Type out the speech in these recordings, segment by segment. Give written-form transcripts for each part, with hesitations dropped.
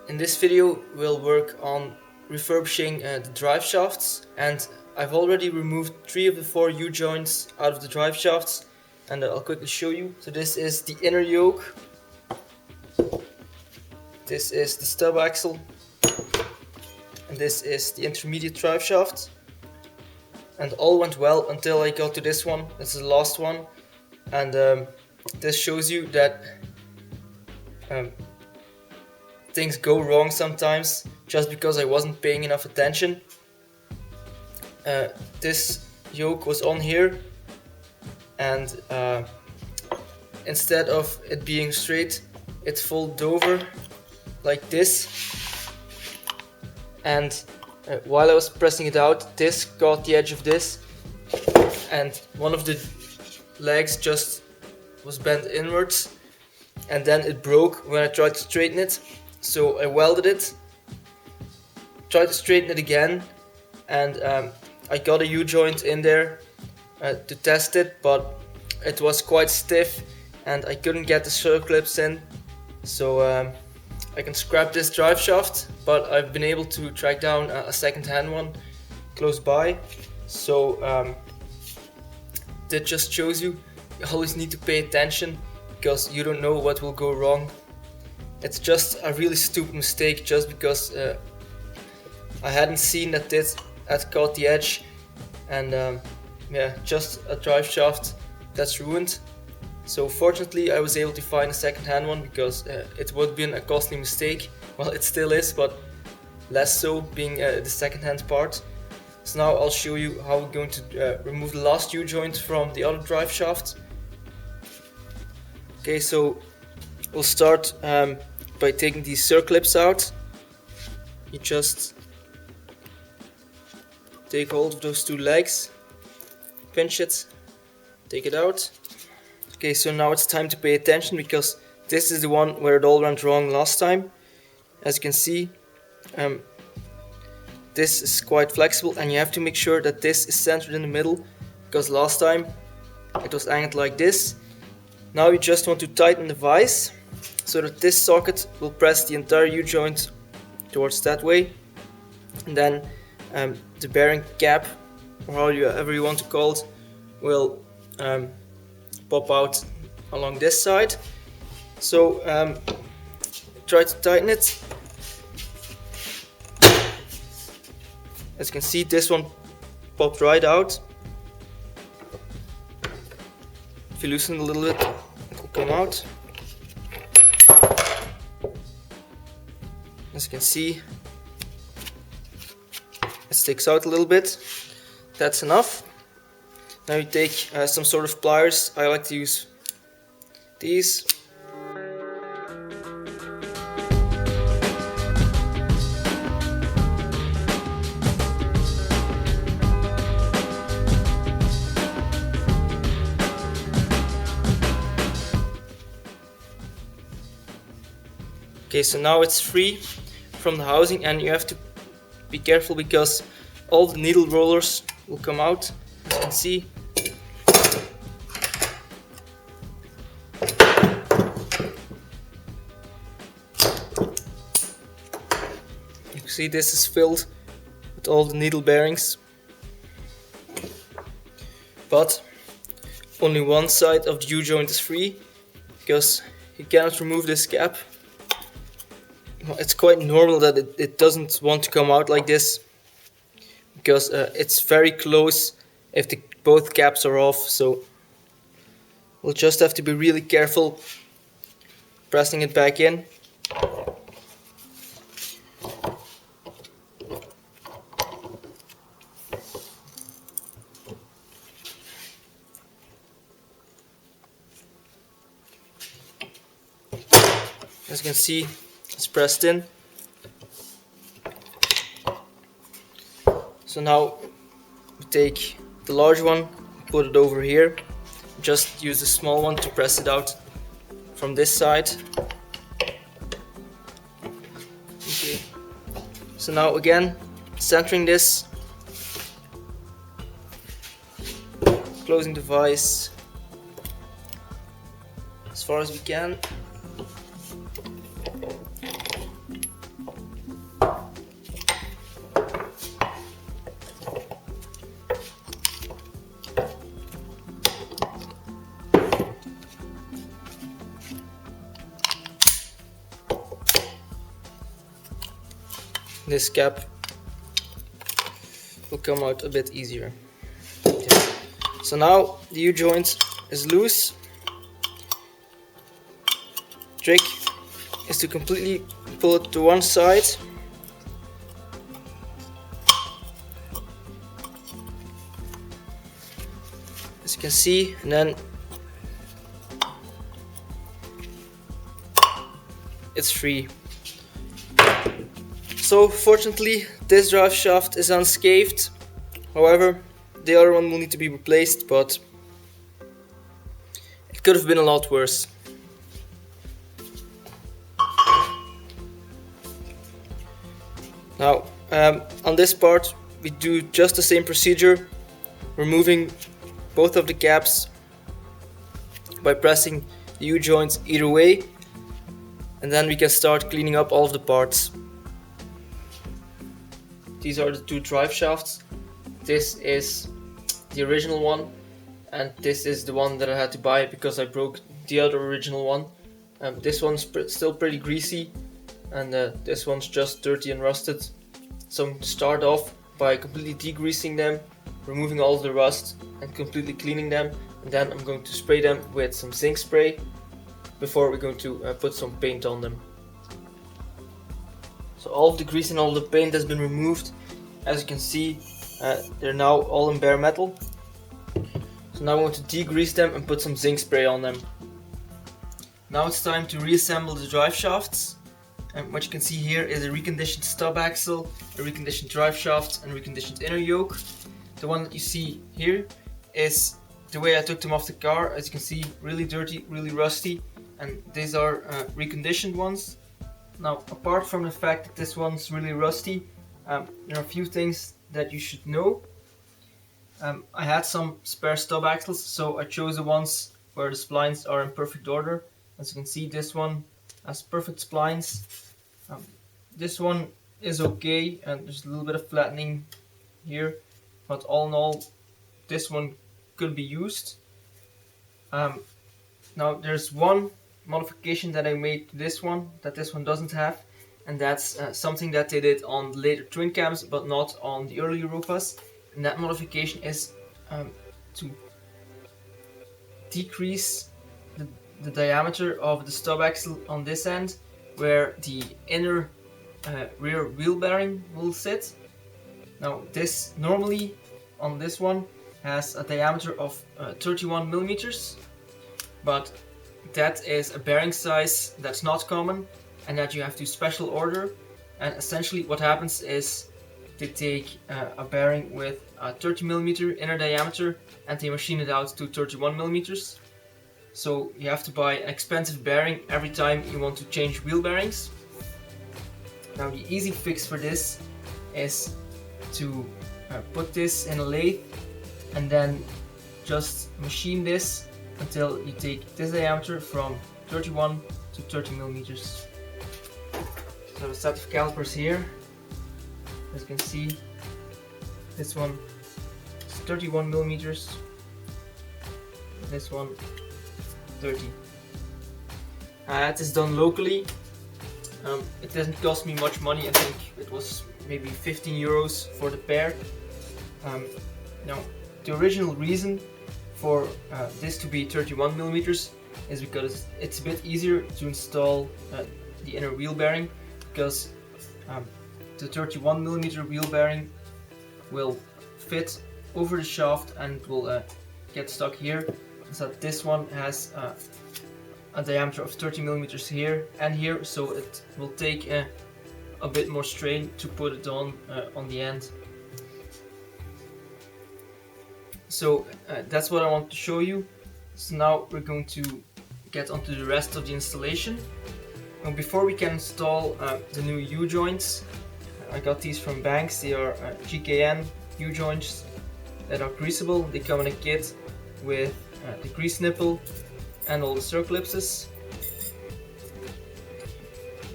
In this video we'll work on refurbishing the drive shafts, and I've already removed 3 of the 4 U-joints out of the drive shafts, and I'll quickly show you. So this is the inner yoke, this is the stub axle, and this is the intermediate drive shaft. And all went well until I got to this one. This is the last one, and this shows you that things go wrong sometimes just because I wasn't paying enough attention. This yoke was on here, and instead of it being straight, it folded over like this, and while I was pressing it out, this caught the edge of this, and one of the legs just was bent inwards, and then it broke when I tried to straighten it. So I welded it, tried to straighten it again, and I got a U-joint in there to test it, but it was quite stiff and I couldn't get the circlips in. So I can scrap this drive shaft, but I've been able to track down a second-hand one close by. So that just shows you always need to pay attention, because you don't know what will go wrong. It's just a really stupid mistake, just because I hadn't seen that this had caught the edge, and yeah, just a drive shaft that's ruined. So fortunately I was able to find a second-hand one, because it would have been a costly mistake. Well, it still is, but less so, being the second-hand part. So now I'll show you how we're going to remove the last U-joint from the other drive shaft. Okay, so we'll start by taking these circlips out. You just take hold of those 2 legs, pinch it, take it out. Okay, so now it's time to pay attention, because this is the one where it all went wrong last time. As you can see, this is quite flexible, and you have to make sure that this is centered in the middle, because last time it was angled like this. Now you just want to tighten the vise so that this socket will press the entire U-joint towards that way, and then the bearing cap, or however you want to call it, will pop out along this side. So try to tighten it. As you can see, this one popped right out. If you loosen it a little bit, it will come out. As you can see, it sticks out a little bit. That's enough. Now you take some sort of pliers. I like to use these. Okay, so now it's free from the housing, and you have to be careful because all the needle rollers will come out, as you can see. You can see this is filled with all the needle bearings, but only one side of the U-joint is free, because you cannot remove this cap. It's quite normal that it doesn't want to come out like this, because it's very close if both caps are off. So we'll just have to be really careful pressing it back in. As you can see, it's pressed in. So now we take the large one, put it over here. Just use the small one to press it out from this side. Okay. So now again, centering this, closing the vise as far as we can. this cap will come out a bit easier. So now the U-joint is loose. Trick is to completely pull it to one side. As you can see, and then it's free. So fortunately this drive shaft is unscathed. However, the other one will need to be replaced, but it could have been a lot worse. Now on this part we do just the same procedure, removing both of the caps by pressing the U-joints either way, and then we can start cleaning up all of the parts. These are the two drive shafts. This is the original one, and this is the one that I had to buy because I broke the other original one. This one's still pretty greasy, and this one's just dirty and rusted. So I'm going to start off by completely degreasing them, removing all of the rust and completely cleaning them, and then I'm going to spray them with some zinc spray before we're going to put some paint on them. So all of the grease and all of the paint has been removed. As you can see, they're now all in bare metal. So now I'm going to degrease them and put some zinc spray on them. Now it's time to reassemble the drive shafts. And what you can see here is a reconditioned stub axle, a reconditioned drive shaft, and a reconditioned inner yoke. The one that you see here is the way I took them off the car. As you can see, really dirty, really rusty, and these are reconditioned ones. Now, apart from the fact that this one's really rusty, there are a few things that you should know. I had some spare stub axles, so I chose the ones where the splines are in perfect order. As you can see, this one has perfect splines. This one is okay, and there's a little bit of flattening here, but all in all, this one could be used. Now there's one modification that I made to this one that this one doesn't have, and that's something that they did on the later twin cams but not on the early Europas. And that modification is to decrease the diameter of the stub axle on this end, where the inner rear wheel bearing will sit. Now this normally on this one has a diameter of 31 millimeters, but that is a bearing size that's not common and that you have to special order. And essentially what happens is they take a bearing with a 30 millimeter inner diameter and they machine it out to 31 millimeters. So you have to buy an expensive bearing every time you want to change wheel bearings. Now the easy fix for this is to put this in a lathe and then just machine this until you take this diameter from 31 to 30 millimeters. So a set of calipers here. As you can see, this one is 31 millimeters, this one 30. It is done locally. It doesn't cost me much money. I think it was maybe 15 euros for the pair. Now the original reason for this to be 31 millimeters is because it's a bit easier to install the inner wheel bearing, because the 31 millimeter wheel bearing will fit over the shaft and will get stuck here. So this one has a diameter of 30 millimeters here and here, so it will take a bit more strain to put it on the end. So that's what I want to show you. So now we're going to get onto the rest of the installation. And before we can install the new U-joints, I got these from Banks. They are GKN U-joints that are greasable. They come in a kit with the grease nipple and all the circlipses.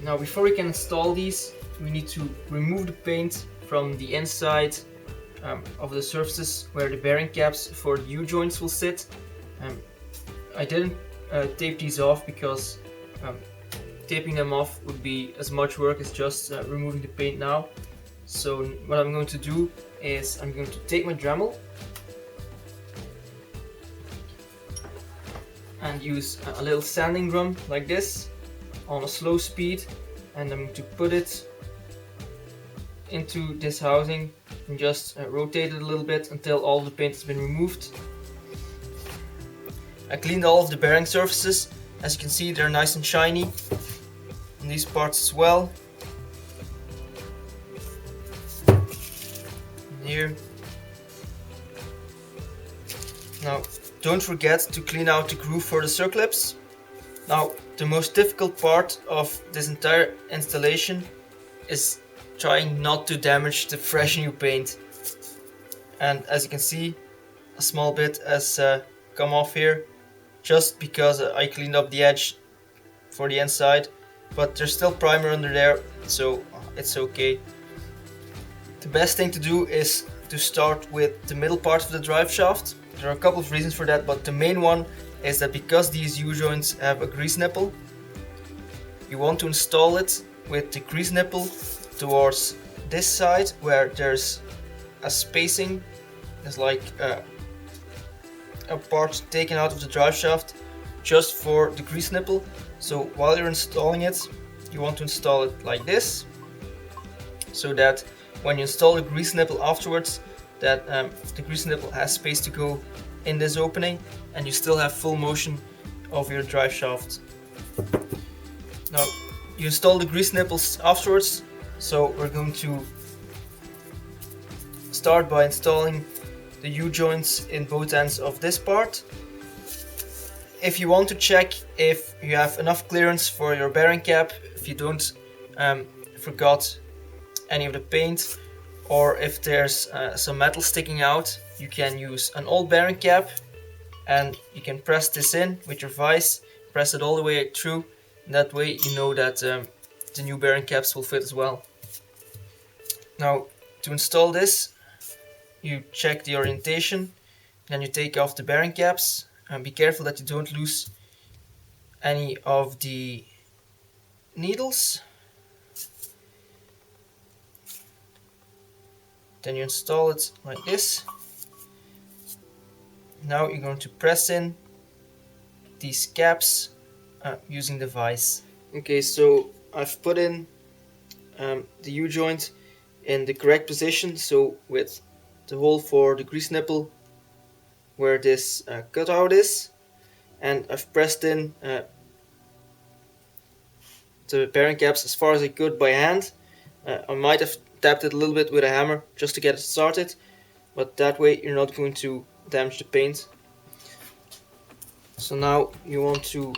Now before we can install these, we need to remove the paint from the inside of the surfaces where the bearing caps for the U-joints will sit. I didn't tape these off because taping them off would be as much work as just removing the paint now. So what I'm going to do is I'm going to take my Dremel and use a little sanding drum like this on a slow speed, and I'm going to put it into this housing and just rotate it a little bit until all the paint has been removed. I cleaned all of the bearing surfaces. As you can see, they're nice and shiny in these parts as well. And here. Now, don't forget to clean out the groove for the circlips. Now, the most difficult part of this entire installation is trying not to damage the fresh new paint. And as you can see, a small bit has come off here, just because I cleaned up the edge for the inside, but there's still primer under there, so it's okay. The best thing to do is to start with the middle part of the drive shaft. There are a couple of reasons for that, but the main one is that because these U-joints have a grease nipple, you want to install it with the grease nipple towards this side where there's a spacing. There's like a part taken out of the drive shaft just for the grease nipple. So while you're installing it, you want to install it like this, so that when you install the grease nipple afterwards, that the grease nipple has space to go in this opening and you still have full motion of your drive shaft. Now you install the grease nipples afterwards, so we're going to start by installing the U-joints in both ends of this part. If you want to check if you have enough clearance for your bearing cap, if you don't forgot any of the paint, or if there's some metal sticking out, you can use an old bearing cap and you can press this in with your vise, press it all the way through, and that way you know that the new bearing caps will fit as well. Now to install this, you check the orientation, then you take off the bearing caps and be careful that you don't lose any of the needles. Then you install it like this. Now you're going to press in these caps using the vise. Okay, so I've put in the U-joint in the correct position, so with the hole for the grease nipple where this cutout is, and I've pressed in the bearing caps as far as I could by hand. I might have tapped it a little bit with a hammer just to get it started, but that way you're not going to damage the paint. So now you want to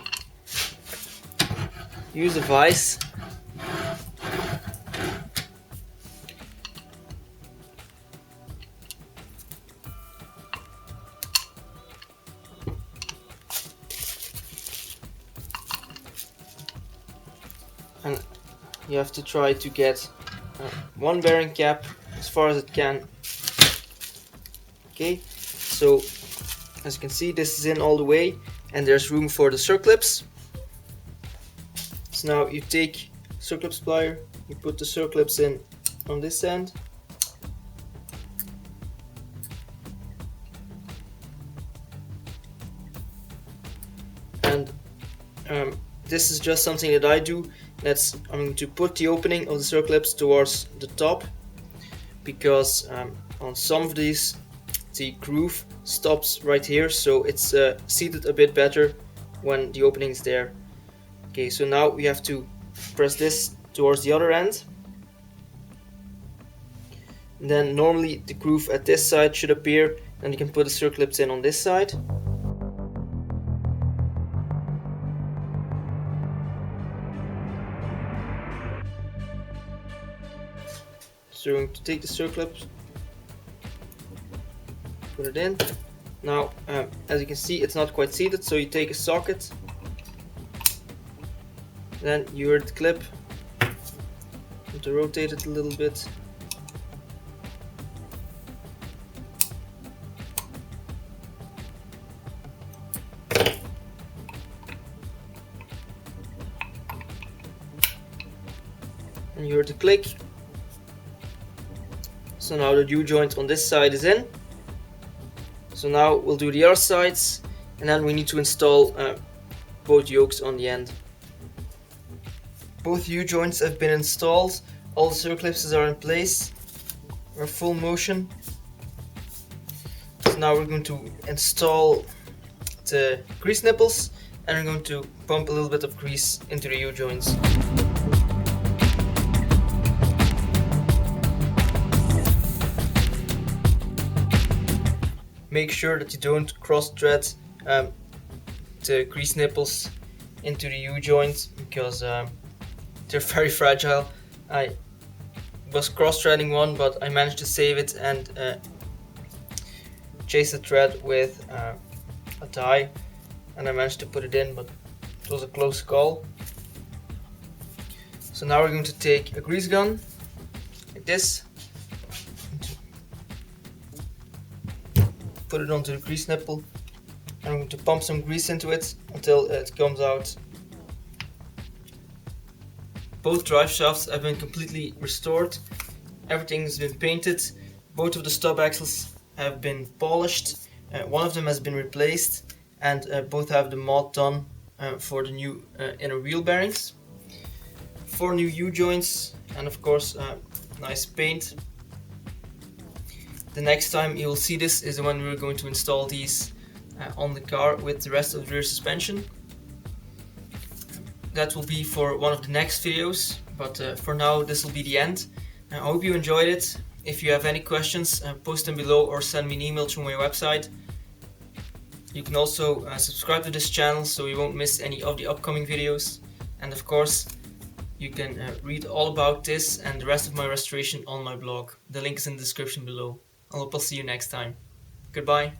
use a vise and you have to try to get one bearing cap as far as it can. Okay, so as you can see, this is in all the way and there's room for the circlips. So now you take circlip plier, you put the circlips in on this end, and this is just something that I do. I'm going to put the opening of the circlips towards the top, because on some of these the groove stops right here, so it's seated a bit better when the opening is there. Okay, so now we have to press this towards the other end, and then normally the groove at this side should appear, and you can put the circlips in on this side. So we're going to take the circlips, put it in. Now, as you can see, it's not quite seated, so you take a socket, then you hurt the clip, you have to rotate it a little bit. and you heard the click. So now the U-joint on this side is in. So now we'll do the other sides, and then we need to install both yokes on the end. Both U-joints have been installed, all the circlips are in place, we're full motion. So now we're going to install the grease nipples, and we're going to pump a little bit of grease into the U-joints. Make sure that you don't cross-thread the grease nipples into the U-joint, because they're very fragile. I was cross-threading one, but I managed to save it and chase the thread with a tie, and I managed to put it in, but it was a close call. So now we're going to take a grease gun like this, put it onto the grease nipple, and I'm going to pump some grease into it until it comes out. Both drive shafts have been completely restored, everything has been painted, both of the stub axles have been polished, one of them has been replaced, and both have the mod done for the new inner wheel bearings. 4 new U-joints, and of course nice paint. The next time you will see this is when we're going to install these on the car with the rest of the rear suspension. That will be for one of the next videos, but for now this will be the end. I hope you enjoyed it. If you have any questions, post them below or send me an email through my website. You can also subscribe to this channel so you won't miss any of the upcoming videos. And of course, you can read all about this and the rest of my restoration on my blog. The link is in the description below. I hope I'll see you next time. Goodbye.